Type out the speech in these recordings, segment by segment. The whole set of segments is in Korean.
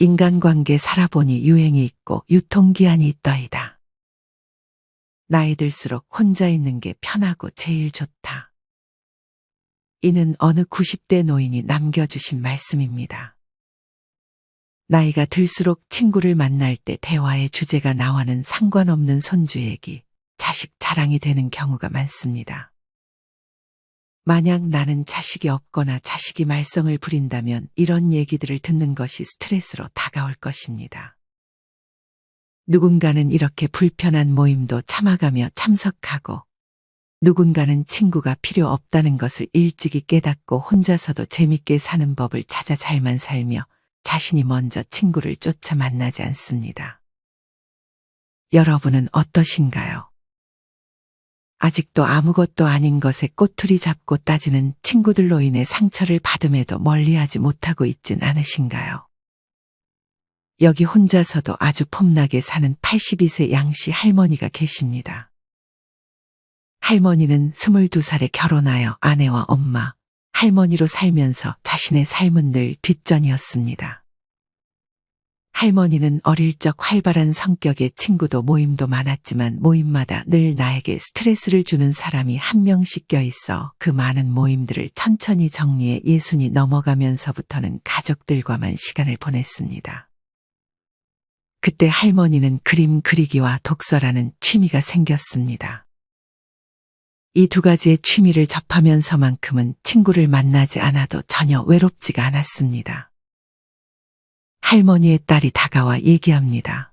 인간관계 살아보니 유행이 있고 유통기한이 있더이다. 나이 들수록 혼자 있는 게 편하고 제일 좋다. 이는 어느 90대 노인이 남겨주신 말씀입니다. 나이가 들수록 친구를 만날 때 대화의 주제가 나와는 상관없는 손주 얘기, 자식 자랑이 되는 경우가 많습니다. 만약 나는 자식이 없거나 자식이 말썽을 부린다면 이런 얘기들을 듣는 것이 스트레스로 다가올 것입니다. 누군가는 이렇게 불편한 모임도 참아가며 참석하고, 누군가는 친구가 필요 없다는 것을 일찍이 깨닫고 혼자서도 재밌게 사는 법을 찾아 잘만 살며 자신이 먼저 친구를 쫓아 만나지 않습니다. 여러분은 어떠신가요? 아직도 아무것도 아닌 것에 꼬투리 잡고 따지는 친구들로 인해 상처를 받음에도 멀리하지 못하고 있진 않으신가요? 여기 혼자서도 아주 폼나게 사는 82세 양씨 할머니가 계십니다. 할머니는 22살에 결혼하여 아내와 엄마, 할머니로 살면서 자신의 삶은 늘 뒷전이었습니다. 할머니는 어릴 적 활발한 성격의 친구도 모임도 많았지만 모임마다 늘 나에게 스트레스를 주는 사람이 한 명씩 껴있어 그 많은 모임들을 천천히 정리해 60이 넘어가면서부터는 가족들과만 시간을 보냈습니다. 그때 할머니는 그림 그리기와 독서라는 취미가 생겼습니다. 이 두 가지의 취미를 접하면서만큼은 친구를 만나지 않아도 전혀 외롭지가 않았습니다. 할머니의 딸이 다가와 얘기합니다.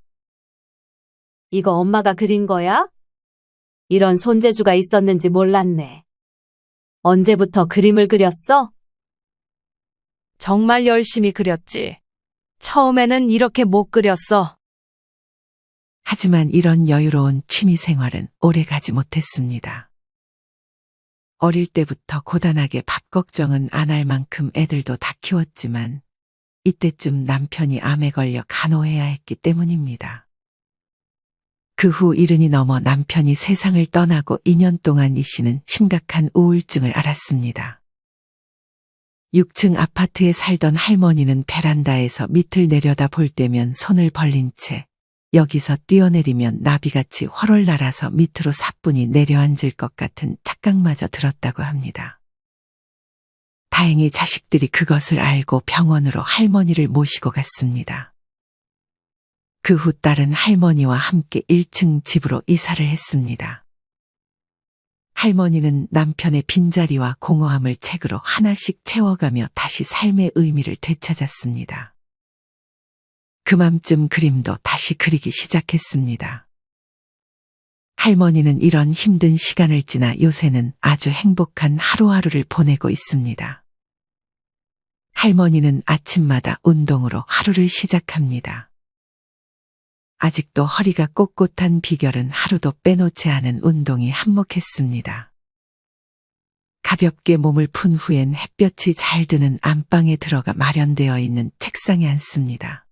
이거 엄마가 그린 거야? 이런 손재주가 있었는지 몰랐네. 언제부터 그림을 그렸어? 정말 열심히 그렸지. 처음에는 이렇게 못 그렸어. 하지만 이런 여유로운 취미 생활은 오래 가지 못했습니다. 어릴 때부터 고단하게 밥 걱정은 안 할 만큼 애들도 다 키웠지만 이때쯤 남편이 암에 걸려 간호해야 했기 때문입니다. 그 후 70이 넘어 남편이 세상을 떠나고 2년 동안 이 씨는 심각한 우울증을 앓았습니다. 6층 아파트에 살던 할머니는 베란다에서 밑을 내려다 볼 때면 손을 벌린 채 여기서 뛰어내리면 나비같이 훨훨 날아서 밑으로 사뿐히 내려앉을 것 같은 착각마저 들었다고 합니다. 다행히 자식들이 그것을 알고 병원으로 할머니를 모시고 갔습니다. 그 후 딸은 할머니와 함께 1층 집으로 이사를 했습니다. 할머니는 남편의 빈자리와 공허함을 책으로 하나씩 채워가며 다시 삶의 의미를 되찾았습니다. 그맘쯤 그림도 다시 그리기 시작했습니다. 할머니는 이런 힘든 시간을 지나 요새는 아주 행복한 하루하루를 보내고 있습니다. 할머니는 아침마다 운동으로 하루를 시작합니다. 아직도 허리가 꼿꼿한 비결은 하루도 빼놓지 않은 운동이 한몫했습니다. 가볍게 몸을 푼 후엔 햇볕이 잘 드는 안방에 들어가 마련되어 있는 책상에 앉습니다.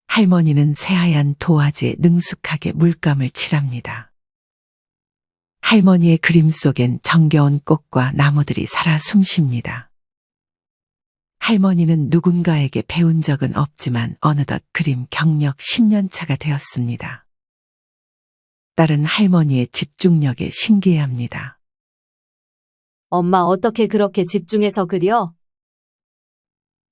할머니는 새하얀 도화지에 능숙하게 물감을 칠합니다. 할머니의 그림 속엔 정겨운 꽃과 나무들이 살아 숨쉽니다. 할머니는 누군가에게 배운 적은 없지만 어느덧 그림 경력 10년 차가 되었습니다. 딸은 할머니의 집중력에 신기해합니다. 엄마 어떻게 그렇게 집중해서 그려?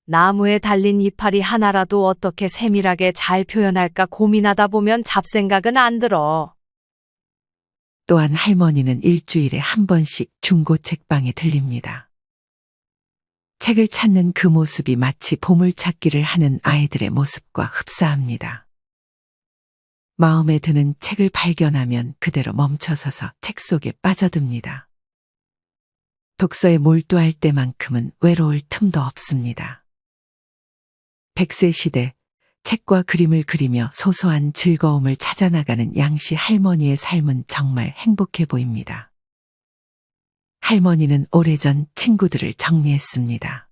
나무에 달린 이파리 하나라도 어떻게 세밀하게 잘 표현할까 고민하다 보면 잡생각은 안 들어. 또한 할머니는 일주일에 한 번씩 중고 책방에 들립니다. 책을 찾는 그 모습이 마치 보물찾기를 하는 아이들의 모습과 흡사합니다. 마음에 드는 책을 발견하면 그대로 멈춰서서 책 속에 빠져듭니다. 독서에 몰두할 때만큼은 외로울 틈도 없습니다. 100세 시대, 책과 그림을 그리며 소소한 즐거움을 찾아나가는 양씨 할머니의 삶은 정말 행복해 보입니다. 할머니는 오래전 친구들을 정리했습니다.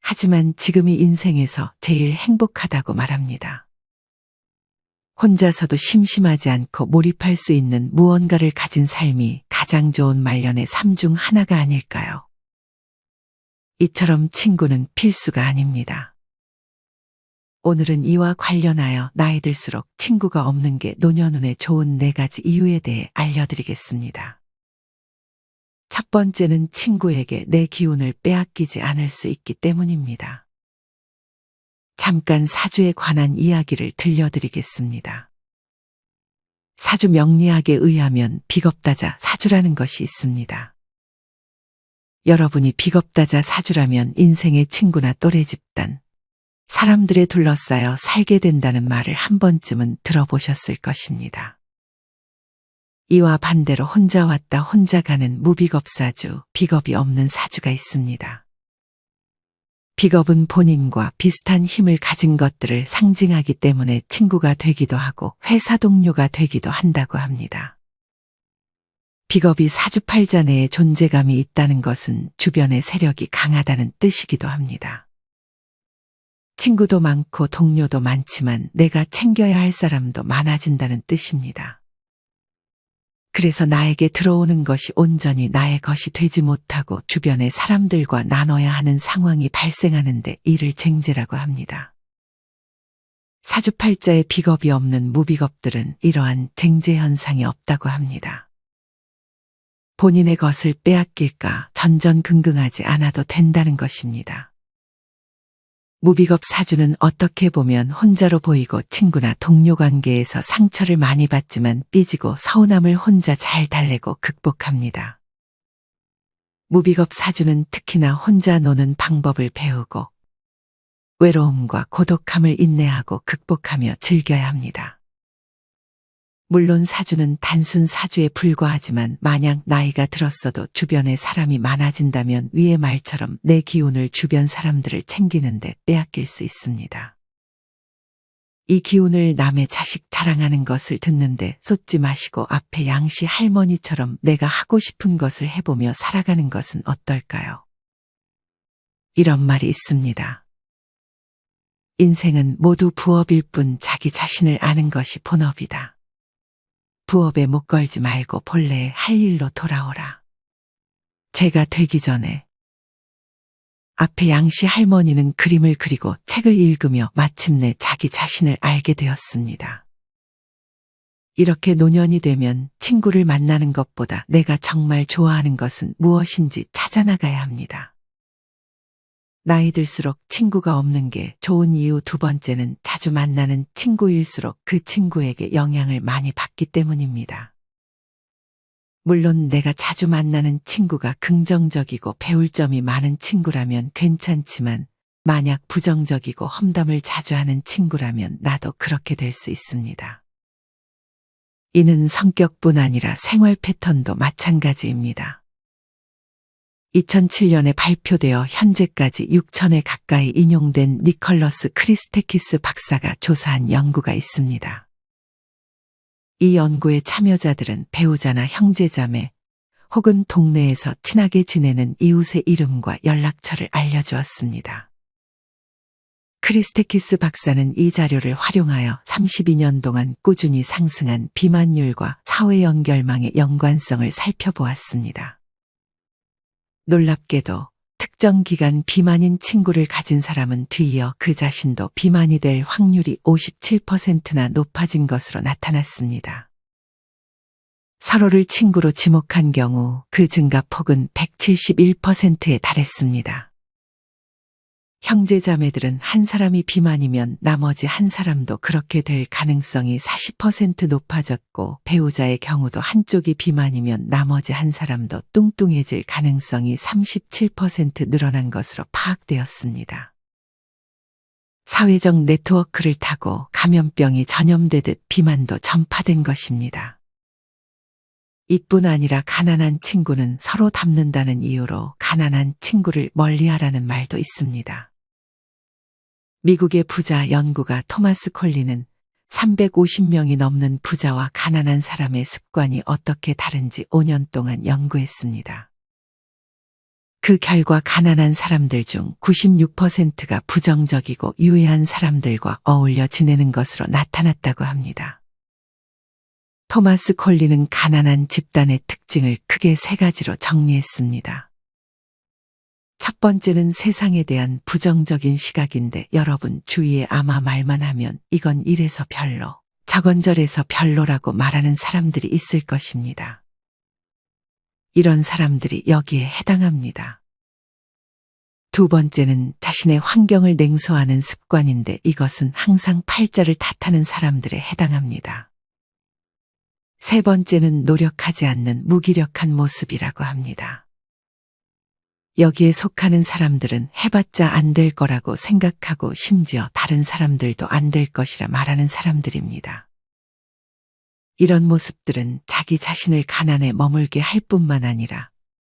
하지만 지금이 인생에서 제일 행복하다고 말합니다. 혼자서도 심심하지 않고 몰입할 수 있는 무언가를 가진 삶이 가장 좋은 말년의 삶 중 하나가 아닐까요? 이처럼 친구는 필수가 아닙니다. 오늘은 이와 관련하여 나이 들수록 친구가 없는 게 노년운에 좋은 4가지 이유에 대해 알려드리겠습니다. 첫 번째는 친구에게 내 기운을 빼앗기지 않을 수 있기 때문입니다. 잠깐 사주에 관한 이야기를 들려드리겠습니다. 사주 명리학에 의하면 비겁다자 사주라는 것이 있습니다. 여러분이 비겁다자 사주라면 인생의 친구나 또래 집단, 사람들에 둘러싸여 살게 된다는 말을 한 번쯤은 들어보셨을 것입니다. 이와 반대로 혼자 왔다 혼자 가는 무비겁 사주, 비겁이 없는 사주가 있습니다. 비겁은 본인과 비슷한 힘을 가진 것들을 상징하기 때문에 친구가 되기도 하고 회사 동료가 되기도 한다고 합니다. 비겁이 사주팔자 내에 존재감이 있다는 것은 주변의 세력이 강하다는 뜻이기도 합니다. 친구도 많고 동료도 많지만 내가 챙겨야 할 사람도 많아진다는 뜻입니다. 그래서 나에게 들어오는 것이 온전히 나의 것이 되지 못하고 주변의 사람들과 나눠야 하는 상황이 발생하는데 이를 쟁제라고 합니다. 사주팔자에 비겁이 없는 무비겁들은 이러한 쟁제 현상이 없다고 합니다. 본인의 것을 빼앗길까 전전긍긍하지 않아도 된다는 것입니다. 무비겁 사주는 어떻게 보면 혼자로 보이고 친구나 동료 관계에서 상처를 많이 받지만 삐지고 서운함을 혼자 잘 달래고 극복합니다. 무비겁 사주는 특히나 혼자 노는 방법을 배우고 외로움과 고독함을 인내하고 극복하며 즐겨야 합니다. 물론 사주는 단순 사주에 불과하지만 만약 나이가 들었어도 주변에 사람이 많아진다면 위의 말처럼 내 기운을 주변 사람들을 챙기는데 빼앗길 수 있습니다. 이 기운을 남의 자식 자랑하는 것을 듣는데 쏟지 마시고 앞에 양씨 할머니처럼 내가 하고 싶은 것을 해보며 살아가는 것은 어떨까요? 이런 말이 있습니다. 인생은 모두 부업일 뿐 자기 자신을 아는 것이 본업이다. 부업에 목 걸지 말고 본래의 할 일로 돌아오라. 제가 되기 전에 앞에 양씨 할머니는 그림을 그리고 책을 읽으며 마침내 자기 자신을 알게 되었습니다. 이렇게 노년이 되면 친구를 만나는 것보다 내가 정말 좋아하는 것은 무엇인지 찾아나가야 합니다. 나이 들수록 친구가 없는 게 좋은 이유 두 번째는 자주 만나는 친구일수록 그 친구에게 영향을 많이 받기 때문입니다. 물론 내가 자주 만나는 친구가 긍정적이고 배울 점이 많은 친구라면 괜찮지만 만약 부정적이고 험담을 자주 하는 친구라면 나도 그렇게 될 수 있습니다. 이는 성격뿐 아니라 생활 패턴도 마찬가지입니다. 2007년에 발표되어 현재까지 6,000회 가까이 인용된 니컬러스 크리스테키스 박사가 조사한 연구가 있습니다. 이 연구의 참여자들은 배우자나 형제자매 혹은 동네에서 친하게 지내는 이웃의 이름과 연락처를 알려주었습니다. 크리스테키스 박사는 이 자료를 활용하여 32년 동안 꾸준히 상승한 비만율과 사회 연결망의 연관성을 살펴보았습니다. 놀랍게도 특정 기간 비만인 친구를 가진 사람은 뒤이어그 자신도 비만이 될 확률이 57%나 높아진 것으로 나타났습니다. 서로를 친구로 지목한 경우 그 증가폭은 171%에 달했습니다. 형제자매들은 한 사람이 비만이면 나머지 한 사람도 그렇게 될 가능성이 40% 높아졌고 배우자의 경우도 한쪽이 비만이면 나머지 한 사람도 뚱뚱해질 가능성이 37% 늘어난 것으로 파악되었습니다. 사회적 네트워크를 타고 감염병이 전염되듯 비만도 전파된 것입니다. 이뿐 아니라 가난한 친구는 서로 닮는다는 이유로 가난한 친구를 멀리하라는 말도 있습니다. 미국의 부자 연구가 토마스 콜리는 350명이 넘는 부자와 가난한 사람의 습관이 어떻게 다른지 5년 동안 연구했습니다. 그 결과 가난한 사람들 중 96%가 부정적이고 유해한 사람들과 어울려 지내는 것으로 나타났다고 합니다. 토마스 콜리는 가난한 집단의 특징을 크게 3가지로 정리했습니다. 첫 번째는 세상에 대한 부정적인 시각인데 여러분 주위에 아마 말만 하면 이건 이래서 별로, 저건 저래서 별로라고 말하는 사람들이 있을 것입니다. 이런 사람들이 여기에 해당합니다. 두 번째는 자신의 환경을 냉소하는 습관인데 이것은 항상 팔자를 탓하는 사람들에 해당합니다. 세 번째는 노력하지 않는 무기력한 모습이라고 합니다. 여기에 속하는 사람들은 해봤자 안 될 거라고 생각하고 심지어 다른 사람들도 안 될 것이라 말하는 사람들입니다. 이런 모습들은 자기 자신을 가난에 머물게 할 뿐만 아니라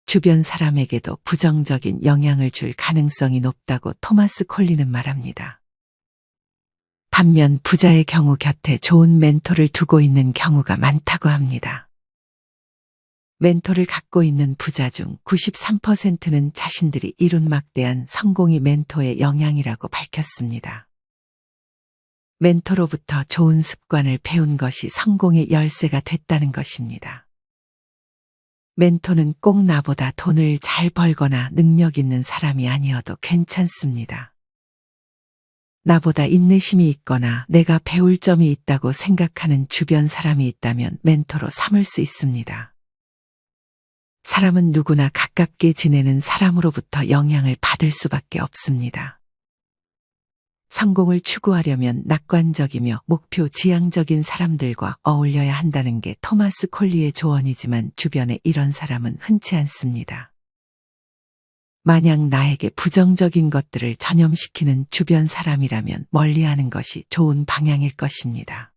주변 사람에게도 부정적인 영향을 줄 가능성이 높다고 토마스 콜린은 말합니다. 반면 부자의 경우 곁에 좋은 멘토를 두고 있는 경우가 많다고 합니다. 멘토를 갖고 있는 부자 중 93%는 자신들이 이룬 막대한 성공이 멘토의 영향이라고 밝혔습니다. 멘토로부터 좋은 습관을 배운 것이 성공의 열쇠가 됐다는 것입니다. 멘토는 꼭 나보다 돈을 잘 벌거나 능력 있는 사람이 아니어도 괜찮습니다. 나보다 인내심이 있거나 내가 배울 점이 있다고 생각하는 주변 사람이 있다면 멘토로 삼을 수 있습니다. 사람은 누구나 가깝게 지내는 사람으로부터 영향을 받을 수밖에 없습니다. 성공을 추구하려면 낙관적이며 목표 지향적인 사람들과 어울려야 한다는 게 토마스 콜리의 조언이지만 주변에 이런 사람은 흔치 않습니다. 만약 나에게 부정적인 것들을 전염시키는 주변 사람이라면 멀리하는 것이 좋은 방향일 것입니다.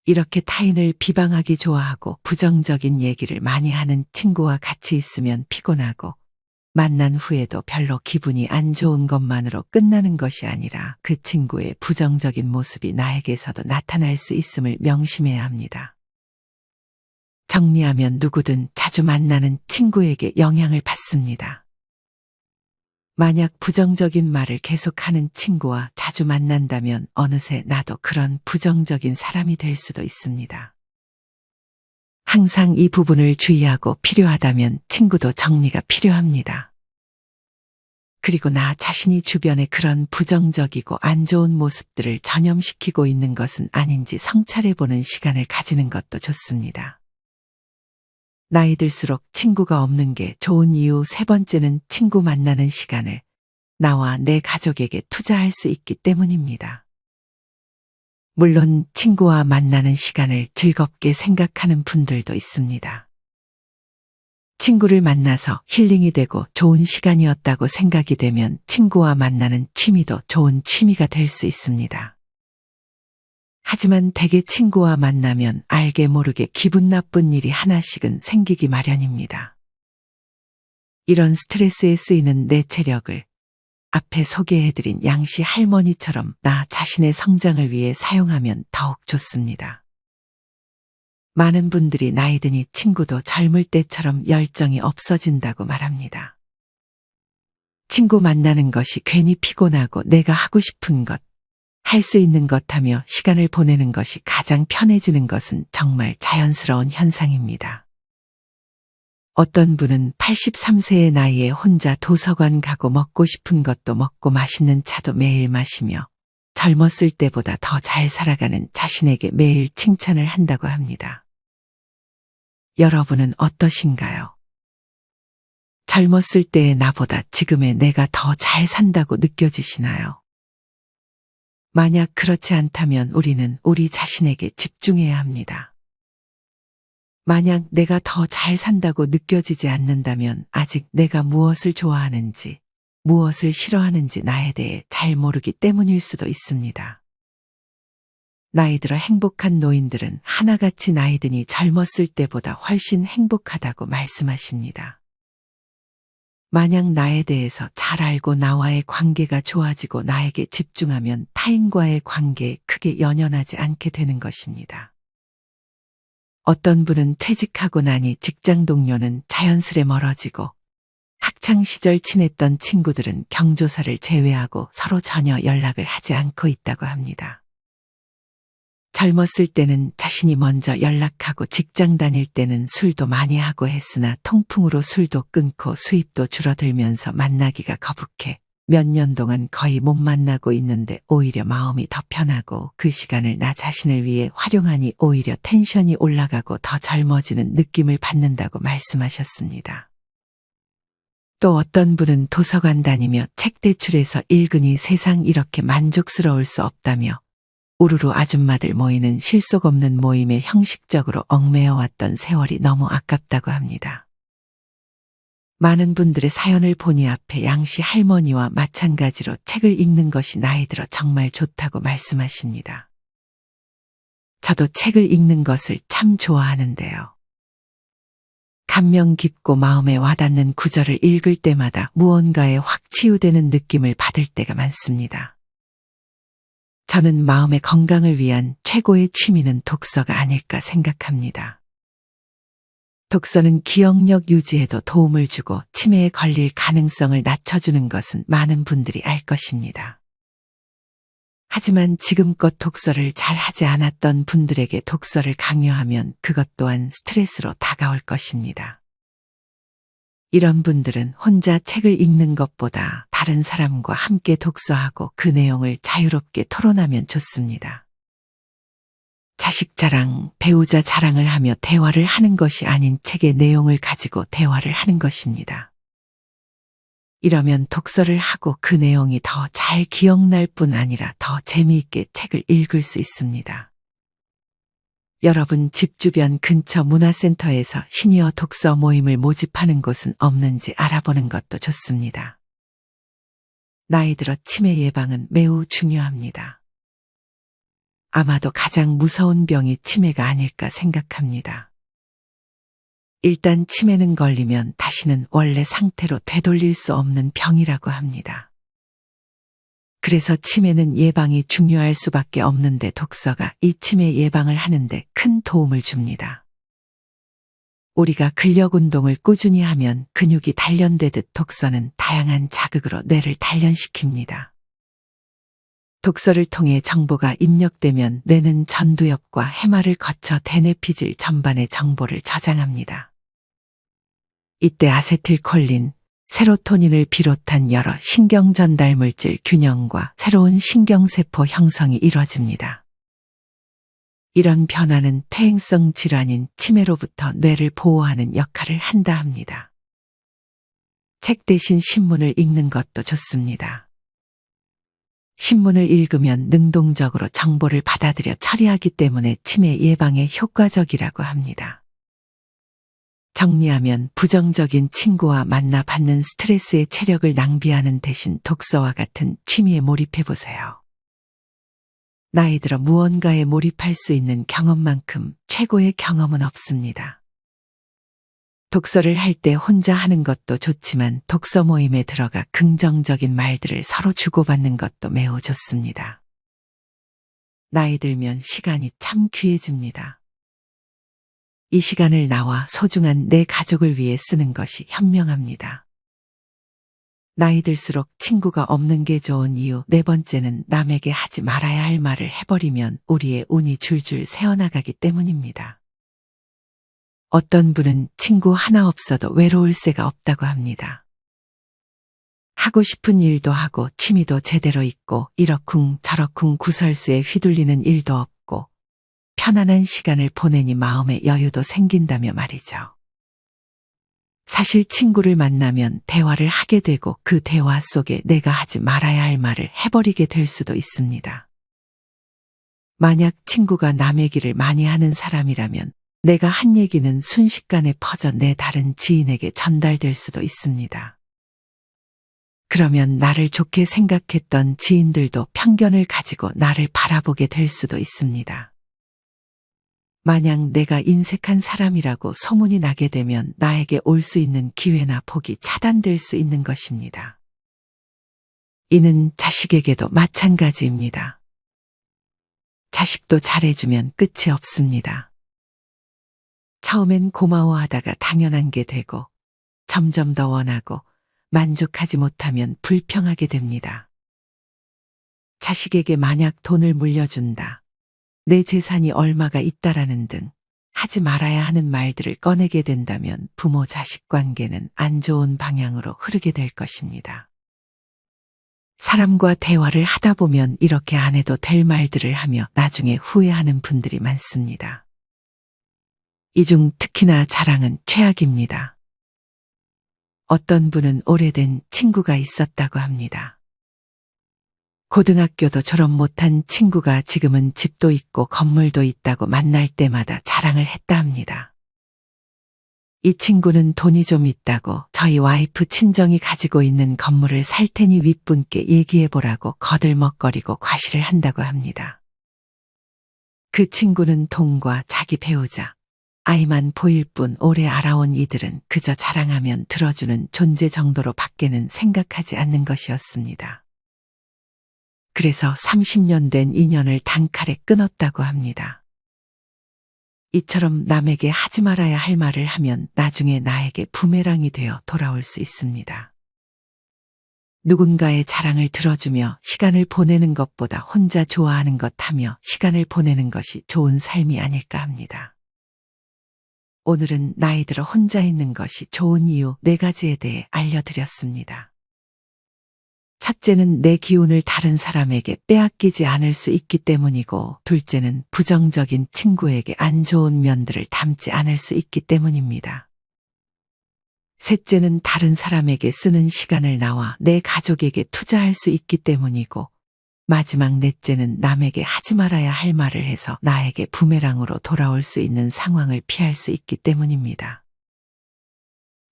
이렇게 타인을 비방하기 좋아하고 부정적인 얘기를 많이 하는 친구와 같이 있으면 피곤하고 만난 후에도 별로 기분이 안 좋은 것만으로 끝나는 것이 아니라 그 친구의 부정적인 모습이 나에게서도 나타날 수 있음을 명심해야 합니다. 정리하면 누구든 자주 만나는 친구에게 영향을 받습니다. 만약 부정적인 말을 계속하는 친구와 자주 만난다면 어느새 나도 그런 부정적인 사람이 될 수도 있습니다. 항상 이 부분을 주의하고 필요하다면 친구도 정리가 필요합니다. 그리고 나 자신이 주변에 그런 부정적이고 안 좋은 모습들을 전염시키고 있는 것은 아닌지 성찰해보는 시간을 가지는 것도 좋습니다. 나이 들수록 친구가 없는 게 좋은 이유 세 번째는 친구 만나는 시간을 나와 내 가족에게 투자할 수 있기 때문입니다. 물론 친구와 만나는 시간을 즐겁게 생각하는 분들도 있습니다. 친구를 만나서 힐링이 되고 좋은 시간이었다고 생각이 되면 친구와 만나는 취미도 좋은 취미가 될 수 있습니다. 하지만 대개 친구와 만나면 알게 모르게 기분 나쁜 일이 하나씩은 생기기 마련입니다. 이런 스트레스에 쓰이는 내 체력을 앞에 소개해드린 양씨 할머니처럼 나 자신의 성장을 위해 사용하면 더욱 좋습니다. 많은 분들이 나이 드니 친구도 젊을 때처럼 열정이 없어진다고 말합니다. 친구 만나는 것이 괜히 피곤하고 내가 하고 싶은 것, 할 수 있는 것 하며 시간을 보내는 것이 가장 편해지는 것은 정말 자연스러운 현상입니다. 어떤 분은 83세의 나이에 혼자 도서관 가고 먹고 싶은 것도 먹고 맛있는 차도 매일 마시며 젊었을 때보다 더 잘 살아가는 자신에게 매일 칭찬을 한다고 합니다. 여러분은 어떠신가요? 젊었을 때의 나보다 지금의 내가 더 잘 산다고 느껴지시나요? 만약 그렇지 않다면 우리는 우리 자신에게 집중해야 합니다. 만약 내가 더 잘 산다고 느껴지지 않는다면 아직 내가 무엇을 좋아하는지, 무엇을 싫어하는지 나에 대해 잘 모르기 때문일 수도 있습니다. 나이 들어 행복한 노인들은 하나같이 나이 드니 젊었을 때보다 훨씬 행복하다고 말씀하십니다. 만약 나에 대해서 잘 알고 나와의 관계가 좋아지고 나에게 집중하면 타인과의 관계에 크게 연연하지 않게 되는 것입니다. 어떤 분은 퇴직하고 나니 직장 동료는 자연스레 멀어지고 학창시절 친했던 친구들은 경조사를 제외하고 서로 전혀 연락을 하지 않고 있다고 합니다. 젊었을 때는 자신이 먼저 연락하고 직장 다닐 때는 술도 많이 하고 했으나 통풍으로 술도 끊고 수입도 줄어들면서 만나기가 거북해 몇 년 동안 거의 못 만나고 있는데 오히려 마음이 더 편하고 그 시간을 나 자신을 위해 활용하니 오히려 텐션이 올라가고 더 젊어지는 느낌을 받는다고 말씀하셨습니다. 또 어떤 분은 도서관 다니며 책 대출해서 읽으니 세상 이렇게 만족스러울 수 없다며 우르르 아줌마들 모이는 실속 없는 모임에 형식적으로 얽매여 왔던 세월이 너무 아깝다고 합니다. 많은 분들의 사연을 보니 앞에 양씨 할머니와 마찬가지로 책을 읽는 것이 나이 들어 정말 좋다고 말씀하십니다. 저도 책을 읽는 것을 참 좋아하는데요. 감명 깊고 마음에 와닿는 구절을 읽을 때마다 무언가에 확 치유되는 느낌을 받을 때가 많습니다. 저는 마음의 건강을 위한 최고의 취미는 독서가 아닐까 생각합니다. 독서는 기억력 유지에도 도움을 주고 치매에 걸릴 가능성을 낮춰주는 것은 많은 분들이 알 것입니다. 하지만 지금껏 독서를 잘 하지 않았던 분들에게 독서를 강요하면 그것 또한 스트레스로 다가올 것입니다. 이런 분들은 혼자 책을 읽는 것보다 다른 사람과 함께 독서하고 그 내용을 자유롭게 토론하면 좋습니다. 자식 자랑, 배우자 자랑을 하며 대화를 하는 것이 아닌 책의 내용을 가지고 대화를 하는 것입니다. 이러면 독서를 하고 그 내용이 더 잘 기억날 뿐 아니라 더 재미있게 책을 읽을 수 있습니다. 여러분 집 주변 근처 문화센터에서 시니어 독서 모임을 모집하는 곳은 없는지 알아보는 것도 좋습니다. 나이 들어 치매 예방은 매우 중요합니다. 아마도 가장 무서운 병이 치매가 아닐까 생각합니다. 일단 치매는 걸리면 다시는 원래 상태로 되돌릴 수 없는 병이라고 합니다. 그래서 치매는 예방이 중요할 수밖에 없는데 독서가 이 치매 예방을 하는데 큰 도움을 줍니다. 우리가 근력 운동을 꾸준히 하면 근육이 단련되듯 독서는 다양한 자극으로 뇌를 단련시킵니다. 독서를 통해 정보가 입력되면 뇌는 전두엽과 해마를 거쳐 대뇌피질 전반의 정보를 저장합니다. 이때 아세틸콜린, 세로토닌을 비롯한 여러 신경 전달 물질 균형과 새로운 신경세포 형성이 이뤄집니다. 이런 변화는 퇴행성 질환인 치매로부터 뇌를 보호하는 역할을 한다 합니다. 책 대신 신문을 읽는 것도 좋습니다. 신문을 읽으면 능동적으로 정보를 받아들여 처리하기 때문에 치매 예방에 효과적이라고 합니다. 정리하면 부정적인 친구와 만나 받는 스트레스의 체력을 낭비하는 대신 독서와 같은 취미에 몰입해보세요. 나이 들어 무언가에 몰입할 수 있는 경험만큼 최고의 경험은 없습니다. 독서를 할 때 혼자 하는 것도 좋지만 독서 모임에 들어가 긍정적인 말들을 서로 주고받는 것도 매우 좋습니다. 나이 들면 시간이 참 귀해집니다. 이 시간을 나와 소중한 내 가족을 위해 쓰는 것이 현명합니다. 나이 들수록 친구가 없는 게 좋은 이유 네 번째는 남에게 하지 말아야 할 말을 해버리면 우리의 운이 줄줄 새어나가기 때문입니다. 어떤 분은 친구 하나 없어도 외로울 새가 없다고 합니다. 하고 싶은 일도 하고 취미도 제대로 있고 이러쿵 저러쿵 구설수에 휘둘리는 일도 없고 편안한 시간을 보내니 마음의 여유도 생긴다며 말이죠. 사실 친구를 만나면 대화를 하게 되고 그 대화 속에 내가 하지 말아야 할 말을 해버리게 될 수도 있습니다. 만약 친구가 남 얘기를 많이 하는 사람이라면 내가 한 얘기는 순식간에 퍼져 내 다른 지인에게 전달될 수도 있습니다. 그러면 나를 좋게 생각했던 지인들도 편견을 가지고 나를 바라보게 될 수도 있습니다. 만약 내가 인색한 사람이라고 소문이 나게 되면 나에게 올 수 있는 기회나 복이 차단될 수 있는 것입니다. 이는 자식에게도 마찬가지입니다. 자식도 잘해주면 끝이 없습니다. 처음엔 고마워하다가 당연한 게 되고 점점 더 원하고 만족하지 못하면 불평하게 됩니다. 자식에게 만약 돈을 물려준다. 내 재산이 얼마가 있다라는 등 하지 말아야 하는 말들을 꺼내게 된다면 부모 자식 관계는 안 좋은 방향으로 흐르게 될 것입니다. 사람과 대화를 하다 보면 이렇게 안 해도 될 말들을 하며 나중에 후회하는 분들이 많습니다. 이 중 특히나 자랑은 최악입니다. 어떤 분은 오래된 친구가 있었다고 합니다. 고등학교도 졸업 못한 친구가 지금은 집도 있고 건물도 있다고 만날 때마다 자랑을 했다 합니다. 이 친구는 돈이 좀 있다고 저희 와이프 친정이 가지고 있는 건물을 살 테니 윗분께 얘기해보라고 거들먹거리고 과시를 한다고 합니다. 그 친구는 돈과 자기 배우자, 아이만 보일 뿐 오래 알아온 이들은 그저 자랑하면 들어주는 존재 정도로 밖에는 생각하지 않는 것이었습니다. 그래서 30년 된 인연을 단칼에 끊었다고 합니다. 이처럼 남에게 하지 말아야 할 말을 하면 나중에 나에게 부메랑이 되어 돌아올 수 있습니다. 누군가의 자랑을 들어주며 시간을 보내는 것보다 혼자 좋아하는 것 하며 시간을 보내는 것이 좋은 삶이 아닐까 합니다. 오늘은 나이 들어 혼자 있는 것이 좋은 이유 4가지에 대해 알려드렸습니다. 첫째는 내 기운을 다른 사람에게 빼앗기지 않을 수 있기 때문이고, 둘째는 부정적인 친구에게 안 좋은 면들을 담지 않을 수 있기 때문입니다. 셋째는 다른 사람에게 쓰는 시간을 나와 내 가족에게 투자할 수 있기 때문이고, 마지막 넷째는 남에게 하지 말아야 할 말을 해서 나에게 부메랑으로 돌아올 수 있는 상황을 피할 수 있기 때문입니다.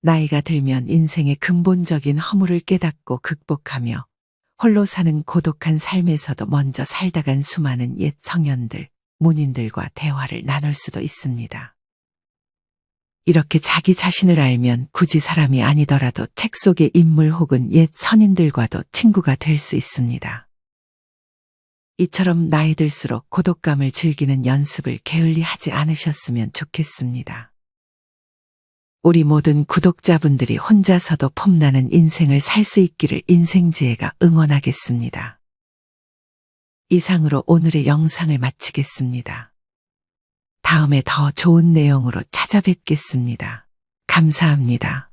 나이가 들면 인생의 근본적인 허물을 깨닫고 극복하며 홀로 사는 고독한 삶에서도 먼저 살다 간 수많은 옛 청년들, 문인들과 대화를 나눌 수도 있습니다. 이렇게 자기 자신을 알면 굳이 사람이 아니더라도 책 속의 인물 혹은 옛 선인들과도 친구가 될 수 있습니다. 이처럼 나이 들수록 고독감을 즐기는 연습을 게을리 하지 않으셨으면 좋겠습니다. 우리 모든 구독자분들이 혼자서도 폼나는 인생을 살 수 있기를 인생지혜가 응원하겠습니다. 이상으로 오늘의 영상을 마치겠습니다. 다음에 더 좋은 내용으로 찾아뵙겠습니다. 감사합니다.